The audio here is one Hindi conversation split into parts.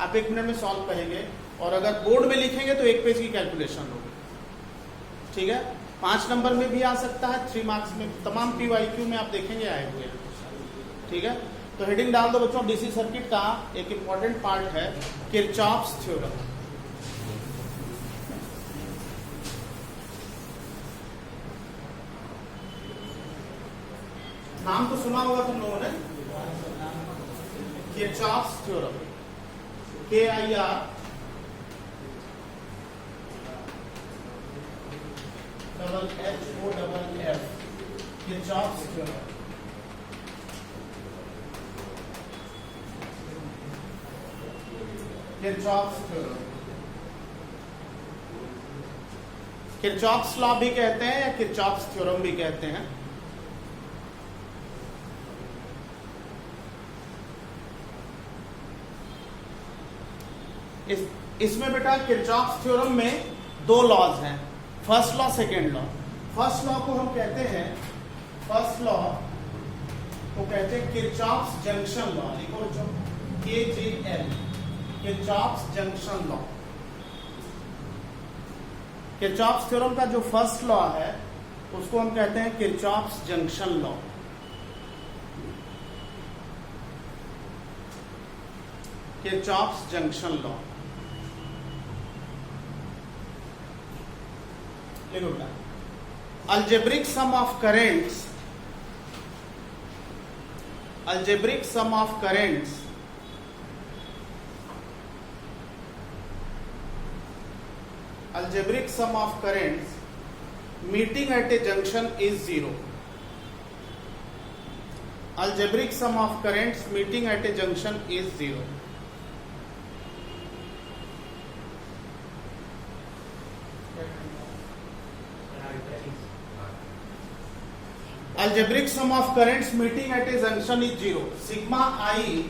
आप 1 मिनट में सॉल्व करेंगे, और अगर बोर्ड में लिखेंगे तो 1 पेज की कैलकुलेशन होगी। ठीक है, 5 नंबर में भी आ सकता है, 3 मार्क्स में, तमाम PYQ में आप देखेंगे आए हुए हैं। ठीक है, तो हेडिंग डाल दो बच्चों, डीसी सर्किट का एक इंपॉर्टेंट पार्ट है किरचॉफ्स थ्योरम। नाम तो सुना होगा तुम लोगों ने, Kirchhoff's theorem, KIR HOFF, Kirchhoff's theorem. Kirchhoff's theorem, Kirchhoff's law भी कहते हैं या किरचॉफ्स थ्योरम भी कहते हैं। इसमें बेटा किरचॉफ्स थ्योरम में 2 लॉज हैं, first law, second law. First law को हम कहते हैं, फर्स्ट लॉ को कहते हैं किरचॉफ्स जंक्शन लॉ। लिखो बच्चों, KJL, Kirchhoff's junction law. Kirchhoff's theorem का जो फर्स्ट लॉ है उसको हम कहते हैं Kirchhoff's junction law. Kirchhoff's junction law लिखो बेटा, algebraic sum of currents, algebraic sum of currents algebraic sum of currents meeting at a junction is 0. Algebraic sum of currents meeting at a junction is 0. Algebraic sum of currents meeting at a junction is 0. Sigma I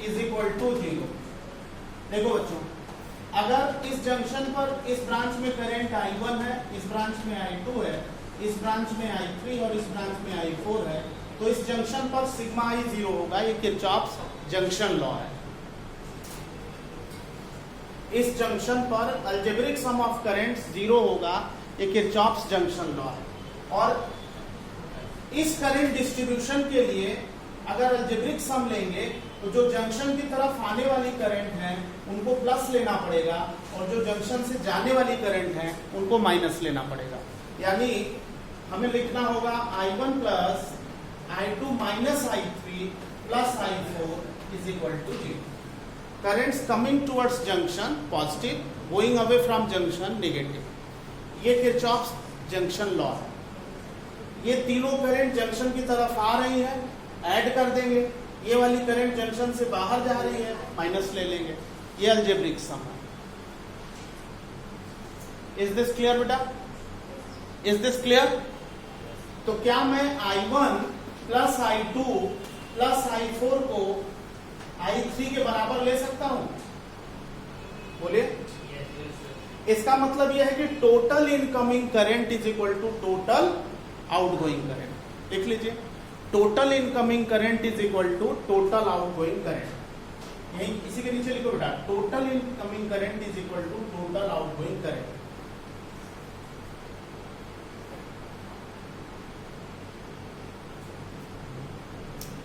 is equal to 0. देखो बच्चों, अगर इस जंक्शन पर इस ब्रांच में करंट I1 है, इस ब्रांच में I2 है, इस ब्रांच में I3 और इस ब्रांच में I4 है, तो इस जंक्शन पर सिग्मा I 0 होगा। ये किरचॉफ्स जंक्शन लॉ है। इस जंक्शन पर अलजेब्रिक सम ऑफ करंट्स 0 होगा, ये किरचॉफ्स जंक्शन लॉ है। और इस करंट डिस्ट्रीब्यूशन के लिए अगर अलजेब्रिक सम लेंगे तो जो जंक्शन की तरफ आने वाली करंट है उनको प्लस लेना पड़ेगा, और जो जंक्शन से जाने वाली करंट है उनको माइनस लेना पड़ेगा। यानी हमें लिखना होगा I1 plus I2 minus I3 plus I4 is equal to 0। Currents coming towards junction positive, going away from junction negative. ये किरचॉफ्स जंक्शन लॉ है। ये तीनों करंट जंक्शन की तरफ आ रही है, ऐड कर देंगे, ये वाली करंट जंक्शन से बाहर जा रही है, माइनस ले लेंगे। ये अलजेब्रिक सम है। इज दिस क्लियर बेटा? Is this clear? तो क्या मैं I1 plus I2 plus I4 को I3 के बराबर ले सकता हूं? बोलिए। इसका मतलब यह है कि total incoming current is equal to total outgoing current. लिख लीजिए, total incoming current is equal to total outgoing current. यही इसी के नीचे लिखो बेटा, total incoming current is equal to total outgoing current.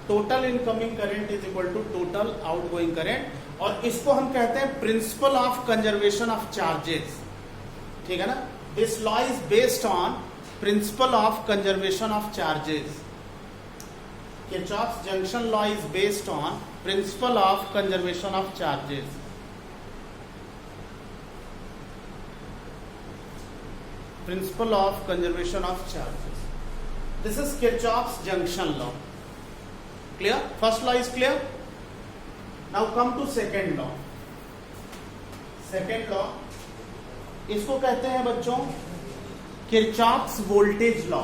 Total incoming current is equal to total outgoing current, और इसको हम कहते हैं principle of conservation of charges. ठीक है ना? This law is based on principle of conservation of charges. Kirchhoff's junction law is based on principle of conservation of charges. Principle of conservation of charges. This is Kirchhoff's junction law. Clear? First law is clear. Now come to second law. Second law, इसको कहते हैं बच्चों Kirchhoff's voltage law.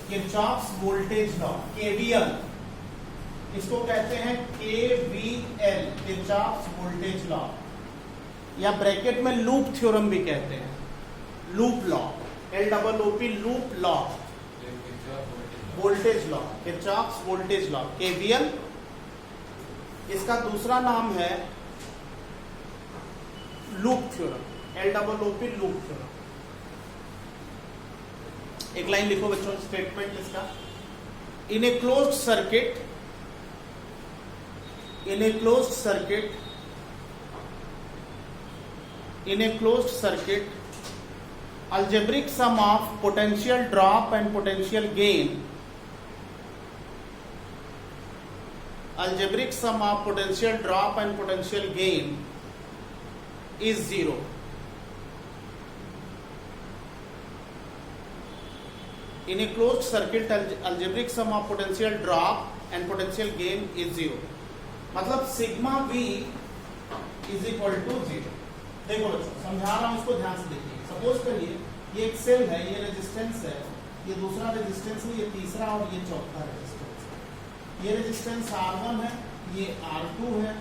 Kirchhoff's voltage law, KVL, इसको कहते हैं KVL, किरचॉफ्स वोल्टेज लॉ, या ब्रैकेट में लूप थ्योरम भी कहते हैं, loop law, LOOP, loop law, voltage law, Kirchhoff's voltage law, KVL। इसका दूसरा नाम है loop theorem, LOOP loop theorem. एक लाइन लिखो बच्चों स्टेटमेंट इसका। In a closed circuit, in a closed circuit, algebraic sum of potential drop and potential gain, algebraic sum of potential drop and potential gain is 0. In a closed circuit, algebraic sum of potential drop and potential gain is 0. मतलब sigma V is equal to 0। देखो बच्चों समझा रहा हूं, इसको ध्यान से देखिए। सपोज करिए ये एक सेल है, ये रेजिस्टेंस है, ये दूसरा रेजिस्टेंस है, ये तीसरा और ये चौथा रेजिस्टेंस है। ये रेजिस्टेंस R1 है, ये R2 है,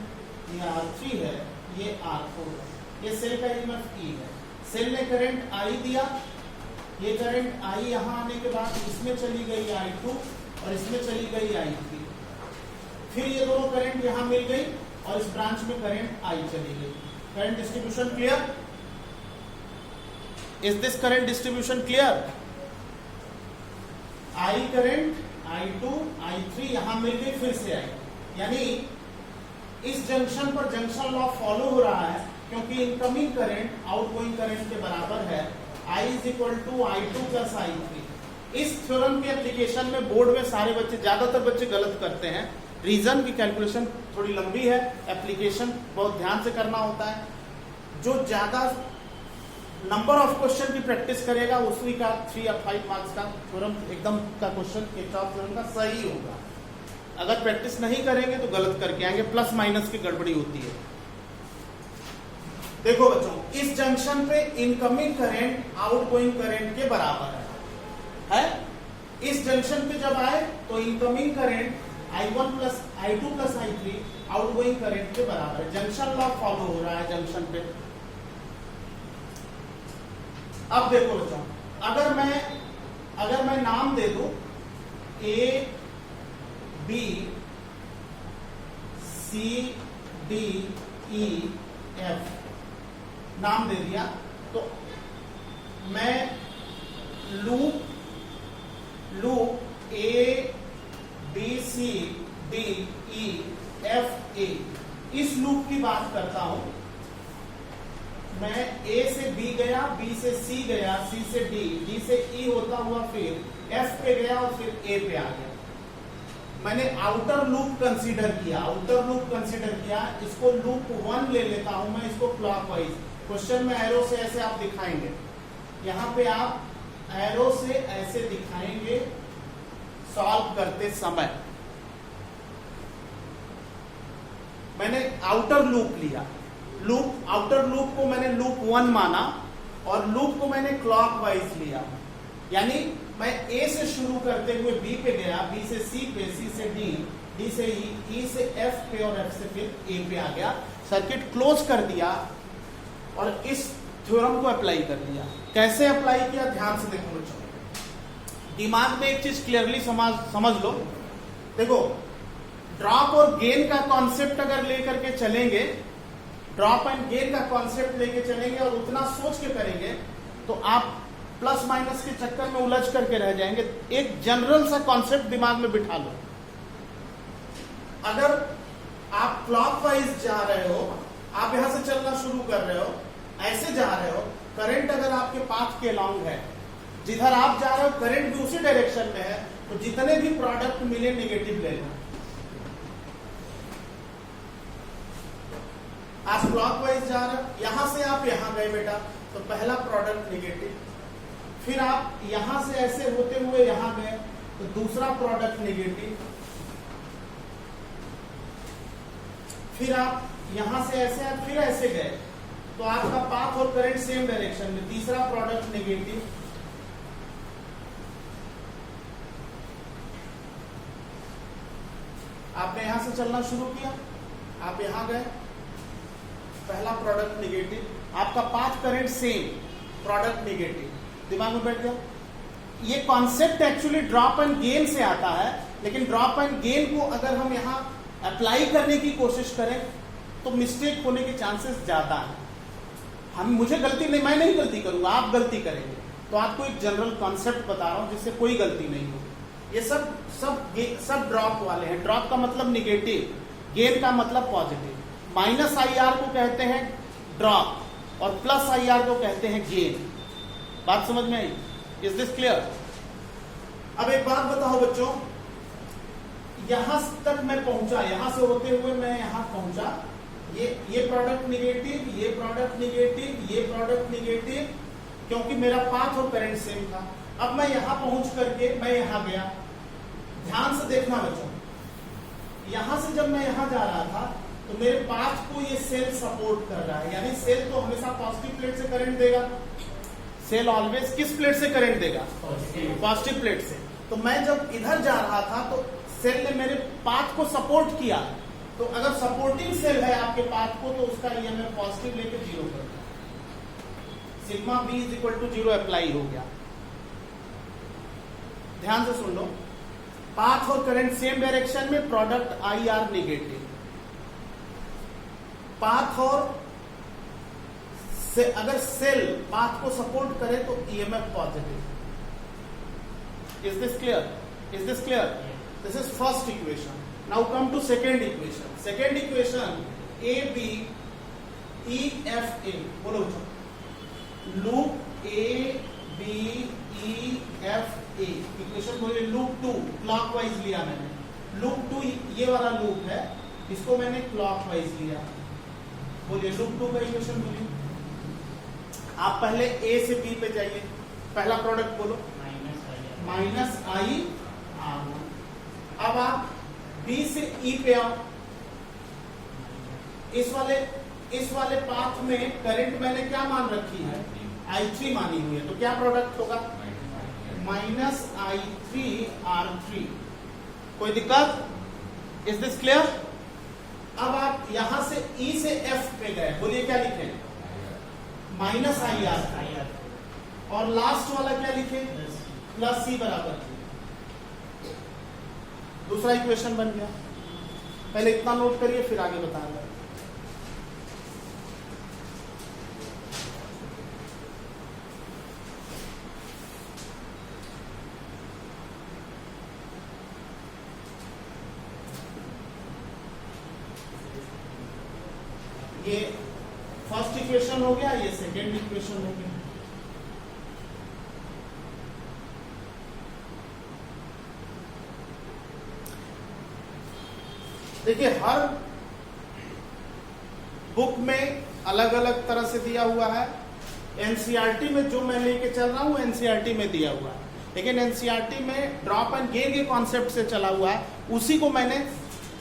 ये R3 है, ये R4 है। ये सेल का EMF E है। सेल ने करंट I दिया, ये करंट I यहाँ आने के बाद इसमें चली गई I2 और इसमें चली गई I3। फिर ये दोनों करंट यहां मिल गई और इस ब्रांच में करंट I चली गई। Current distribution clear? Is this current distribution clear? I current I2 I3 यहां मिल गई, फिर से आई, यानी इस जंक्शन पर जंक्शन लॉ फॉलो हो रहा है, क्योंकि इनकमिंग करंट आउटगोइंग करंट के बराबर है। I is equal to I2 plus I3। इस थ्योरम के एप्लीकेशन में बोर्ड में सारे बच्चे, ज्यादातर बच्चे गलत करते हैं। रीजन की कैलकुलेशन थोड़ी लंबी है, एप्लीकेशन बहुत ध्यान से करना होता है। जो ज्यादा नंबर ऑफ क्वेश्चन की प्रैक्टिस करेगा उसी का 3 या 5 मार्क्स का थ्योरम एकदम का क्वेश्चन किरचॉफ थ्योरम का सही होगा। अगर प्रैक्टिस नहीं करेंगे तो गलत करके आएंगे, प्लस माइनस की गड़बड़ी होती है। देखो बच्चों, इस जंक्शन पे इनकमिंग करंट आउटगोइंग करंट के बराबर है। इस जंक्शन पे जब आए तो incoming current I1 plus I2 plus I3 outgoing current के बराबर है। जंक्शन लॉ फॉलो हो रहा है जंक्शन पे। अब देखो बच्चों, अगर मैं नाम दे दूं A B C D E F, नाम दे दिया, तो मैं loop A B C D E F A इस लूप की बात करता हूं। मैं A से B गया, B से C गया, C से D से E होता हुआ फिर F पे गया और फिर A पे आ गया। मैंने आउटर लूप कंसीडर किया, इसको लूप 1 ले लेता हूं मैं, इसको क्लॉकवाइज। क्वेश्चन में एरो से ऐसे आप दिखाएंगे, यहां पे आप एरो से ऐसे दिखाएंगे सॉल्व करते समय। मैंने आउटर लूप लिया, आउटर लूप को मैंने लूप 1 माना और लूप को मैंने क्लॉकवाइज लिया, यानी मैं A से शुरू करते हुए B पे गया, B से C पे, C से D से E से F पे और F से फिर A पे आ गया। सर्किट क्लोज कर दिया और इस थ्योरम को अप्लाई कर दिया। कैसे अप्लाई किया, ध्यान से देखो बच्चों। दिमाग में एक चीज क्लियरली समझ लो। देखो, ड्रॉप और गेन का कॉन्सेप्ट अगर लेकर के चलेंगे, ड्रॉप एंड गेन का कॉन्सेप्ट लेके चलेंगे और उतना सोच के करेंगे तो आप प्लस माइनस के चक्कर में उलझ करके रह जाएंगे। एक जनरल सा कॉन्सेप्ट दिमाग में बिठा लो। अगर आप क्लॉकवाइज जा रहे हो, आप यहां से चलना शुरू कर रहे हो, ऐसे जा रहे हो, करंट अगर आपके पाथ के अलॉन्ग है, जिधर आप जा रहे हो करंट भी उसी डायरेक्शन में है, तो जितने भी प्रोडक्ट मिले नेगेटिव लेना। आप क्लॉकवाइज जा रहे हो, यहां से आप यहां गए बेटा, तो पहला प्रोडक्ट नेगेटिव। फिर आप यहां से ऐसे होते हुए यहां गए तो दूसरा प्रोडक्ट नेगेटिव। फिर आप यहां से ऐसे फिर ऐसे गए तो आपका पाथ और करंट सेम डायरेक्शन में, तीसरा प्रोडक्ट नेगेटिव। आपने यहां से चलना शुरू किया, आप यहां गए, पहला प्रोडक्ट नेगेटिव, आपका path current same, product negative. दिमाग में बैठ गया। ये concept actually drop and gain से आता है, लेकिन ड्रॉप एंड गेन को अगर हम यहां अप्लाई करने की कोशिश करें तो मिस्टेक होने के चांसेस ज्यादा है। मुझे गलती नहीं, मैं नहीं गलती करूंगा, आप गलती करेंगे। तो आपको एक जनरल कॉन्सेप्ट बता रहा हूं जिससे कोई गलती नहीं हो। ये सब ड्रॉप वाले हैं। ड्रॉप का मतलब निगेटिव, गेन का मतलब पॉजिटिव। माइनस IR को कहते हैं ड्रॉप और प्लस IR को कहते हैं गेन। बात समझ में आई? Is this clear? अब एक बात बताओ बच्चों, यहां तक मैं पहुंचा, यहां से होते हुए मैं यहां पहुंचा, ये प्रोडक्ट निगेटिव, ये प्रोडक्ट निगेटिव, ये प्रोडक्ट निगेटिव, क्योंकि मेरा पाथ और करंट सेम था। अब मैं यहां पहुंच करके मैं यहां गया। ध्यान से देखना बच्चों, यहां से जब मैं यहां जा रहा था तो मेरे पाथ को ये सेल सपोर्ट कर रहा है, यानी सेल तो हमेशा पॉजिटिव प्लेट से करंट देगा। सेल ऑलवेज किस प्लेट से करंट देगा? पॉजिटिव प्लेट से। तो मैं जब इधर जा रहा था तो सेल ने मेरे पाथ को सपोर्ट किया। तो अगर सपोर्टिंग सेल है आपके पाथ को तो उसका ईएमएफ पॉजिटिव लेके 0 कर दिया, सिग्मा B = 0 अप्लाई हो गया। ध्यान से सुन लो, पाथ और करंट सेम डायरेक्शन में, प्रोडक्ट IR निगेटिव। पाथ और से अगर सेल पाथ को सपोर्ट करे तो EMF positive. Is this clear? Is this clear? This is first equation. Now come to second equation. Second equation ABEFA, बोलो लूप ABEFA इक्वेशन बोलिए। लूप 2 क्लॉकवाइज लिया मैंने। लूप 2 ये वाला लूप है, इसको मैंने क्लॉकवाइज लिया। बोलिए लूप 2 का इक्वेशन बोलिए। आप पहले A से B पे जाइए, पहला प्रोडक्ट बोलो -IR1। अब आप B से E पे आओ। इस वाले पाथ में करंट मैंने क्या मान रखी है? I3 मानी हुई है। तो क्या प्रोडक्ट होगा? -I3R3। कोई दिक्कत? Is this clear? अब आप यहां से E से F पे गए, बोलिए क्या लिखे? -IR। और लास्ट वाला क्या लिखे? +C बराबर। दूसरा इक्वेशन बन गया। पहले इतना नोट करिए फिर आगे बताऊंगा। ये फर्स्ट इक्वेशन हो गया, ये सेकेंड इक्वेशन हो गया। देखिए हर बुक में अलग अलग तरह से दिया हुआ है। एनसीईआरटी में जो मैं लेके चल रहा हूं एनसीईआरटी में दिया हुआ है, लेकिन एनसीईआरटी में ड्रॉप एंड गेन के कॉन्सेप्ट से चला हुआ है, उसी को मैंने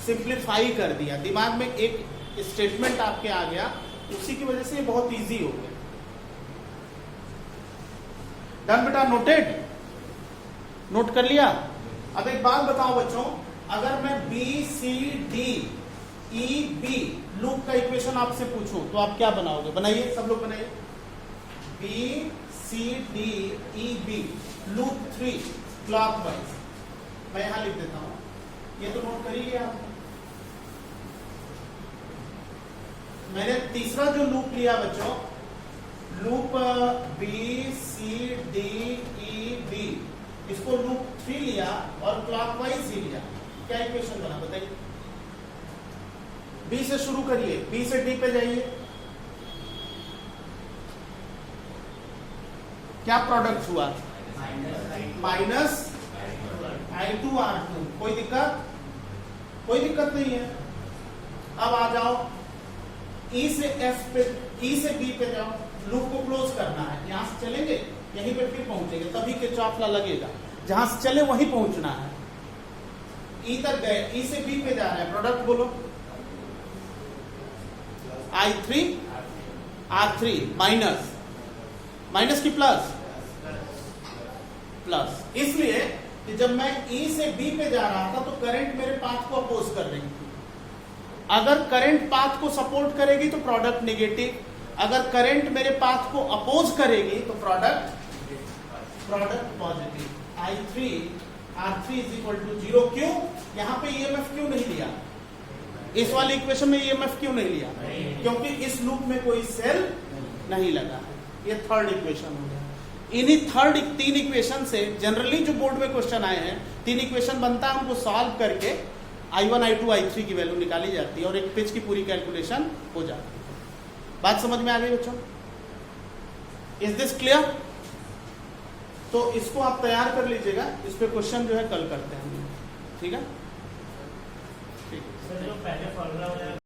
सिंप्लीफाई कर दिया। दिमाग में एक स्टेटमेंट आपके आ गया, उसी की वजह से ये बहुत इजी हो गया। डन बेटा? नोटेड? नोट कर लिया? अब एक बात बताओ बच्चों, अगर मैं BCDEB लूप का इक्वेशन आपसे पूछूं तो आप क्या बनाओगे? बनाइए, सब लोग बनाइए। BCDEB loop 3 clockwise. मैं यहां लिख देता हूं, ये तो नोट करिए आप। मैंने तीसरा जो लूप लिया बच्चों, लूप BCDEB, इसको लूप 3 लिया और क्लॉकवाइज ही लिया। क्या इक्वेशन बना बताइए? B से शुरू करिए, B से D पे जाइए। क्या प्रोडक्ट हुआ? -I2R2। कोई दिक्कत? कोई दिक्कत नहीं है। अब आ जाओ E से F पे, E से B पे जाओ। लूप को क्लोज करना है। यहां से चलेंगे, यहीं पे फिर पहुंचेंगे, तभी के चौफला लगेगा। जहां से चले वहीं पहुंचना है। E तक गए, E से B पे जा रहे हैं। प्रोडक्ट बोलो I3R3 माइनस की प्लस? इसलिए कि जब मैं E से B पे जा रहा था तो करंट मेरे पाथ को अपोज कर रही थी। अगर करंट पाथ को सपोर्ट करेगी तो प्रोडक्ट नेगेटिव, अगर करंट मेरे पाथ को अपोज करेगी तो प्रोडक्ट पॉजिटिव। I3R3 = 0। क्यों? यहां पे ईएमएफ क्यों नहीं लिया? इस वाले इक्वेशन में ईएमएफ क्यों नहीं लिया? क्योंकि इस लूप में कोई सेल नहीं लगा है। ये थर्ड इक्वेशन हो गया। इन्हीं थर्ड 3 इक्वेशन से जनरली जो बोर्ड में क्वेश्चन आए हैं 3 इक्वेशन बनता है, उनको सॉल्व करके I1, I2, I3 की वैल्यू निकाली जाती है और एक पेज की पूरी कैलकुलेशन हो जाती है। बात समझ में आ गई बच्चों? Is this clear? तो इसको आप तैयार कर लीजिएगा, इस पे क्वेश्चन जो है कल करते हैं, ठीक है? ठीक है।